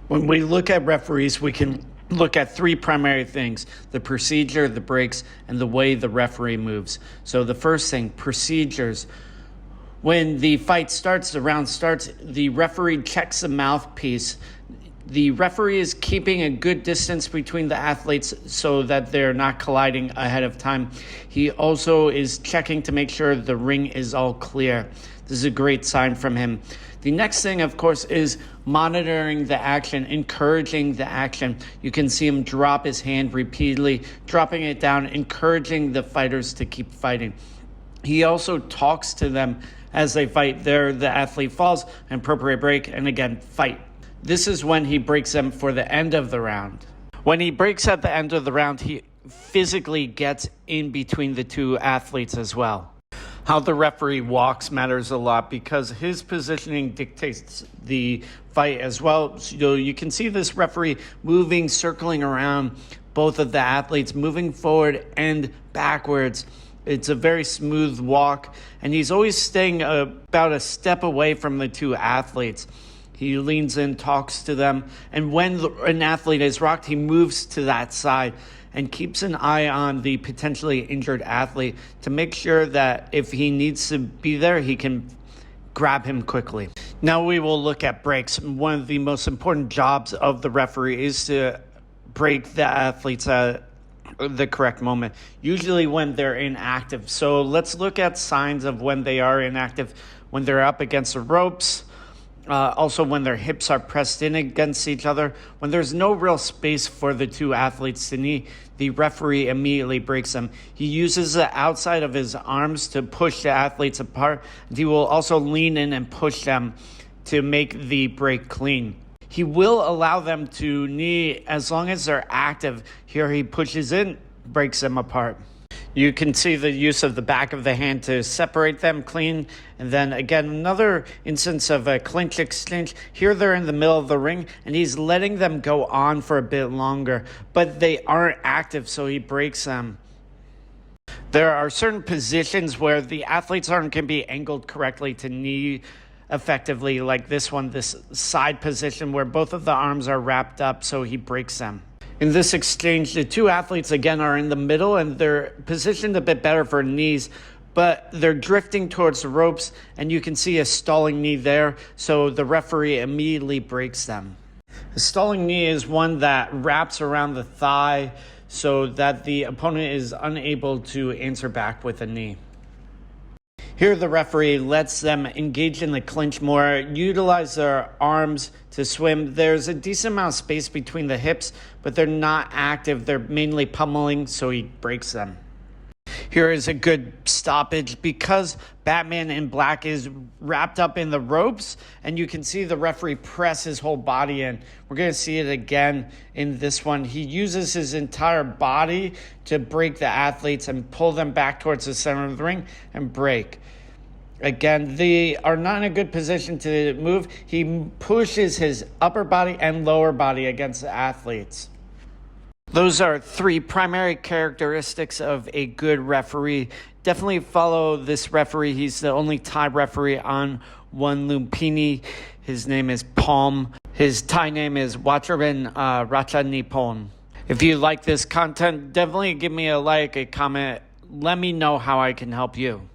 When we look at referees, we can look at three primary things: the procedure, the breaks, and the way the referee moves. So the first thing, procedures. When the fight starts, the round starts, the referee checks the mouthpiece. The referee is keeping a good distance between the athletes so that they're not colliding ahead of time. He also is checking to make sure the ring is all clear. This is a great sign from him. The next thing, of course, is monitoring the action, encouraging the action. You can see him drop his hand repeatedly, dropping it down, encouraging the fighters to keep fighting. He also talks to them as they fight. There, the athlete falls, an appropriate break, and again, fight. This is when he breaks them for the end of the round. When he breaks at the end of the round, he physically gets in between the two athletes as well. How the referee walks matters a lot because his positioning dictates the fight as well. So you can see this referee moving, circling around both of the athletes, moving forward and backwards. It's a very smooth walk, and he's always staying about a step away from the two athletes. He leans in, talks to them, and when an athlete is rocked, he moves to that side and keeps an eye on the potentially injured athlete to make sure that if he needs to be there, he can grab him quickly. Now we will look at breaks. One of the most important jobs of the referee is to break the athletes at the correct moment, usually when they're inactive. So let's look at signs of when they are inactive: when they're up against the ropes, also when their hips are pressed in against each other. When there's no real space for the two athletes to knee, the referee immediately breaks them. He uses the outside of his arms to push the athletes apart, and he will also lean in and push them to make the break clean. He will allow them to knee as long as they're active. Here he pushes in, breaks them apart. You can see the use of the back of the hand to separate them clean. And then again, another instance of a clinch exchange. Here they're in the middle of the ring, and he's letting them go on for a bit longer, but they aren't active, so he breaks them. There are certain positions where the athlete's arm can be angled correctly to knee effectively, like this one, this side position where both of the arms are wrapped up, so he breaks them. In this exchange, the two athletes again are in the middle and they're positioned a bit better for knees, but they're drifting towards the ropes, and you can see a stalling knee there, so the referee immediately breaks them. A stalling knee is one that wraps around the thigh so that the opponent is unable to answer back with a knee. Here the referee lets them engage in the clinch more, utilize their arms to swim. There's a decent amount of space between the hips, but they're not active. They're mainly pummeling, so he breaks them. Here is a good stoppage because Batman in Black is wrapped up in the ropes, and you can see the referee press his whole body in. We're going to see it again in this one. He uses his entire body to break the athletes and pull them back towards the center of the ring and break. Again, they are not in a good position to move. He pushes his upper body and lower body against the athletes. Those are three primary characteristics of a good referee. Definitely follow this referee. He's the only Thai referee on One Lumpini. His name is Palm. His Thai name is Watcharin Ratchanipon. If you like this content, definitely give me a like, a comment. Let me know how I can help you.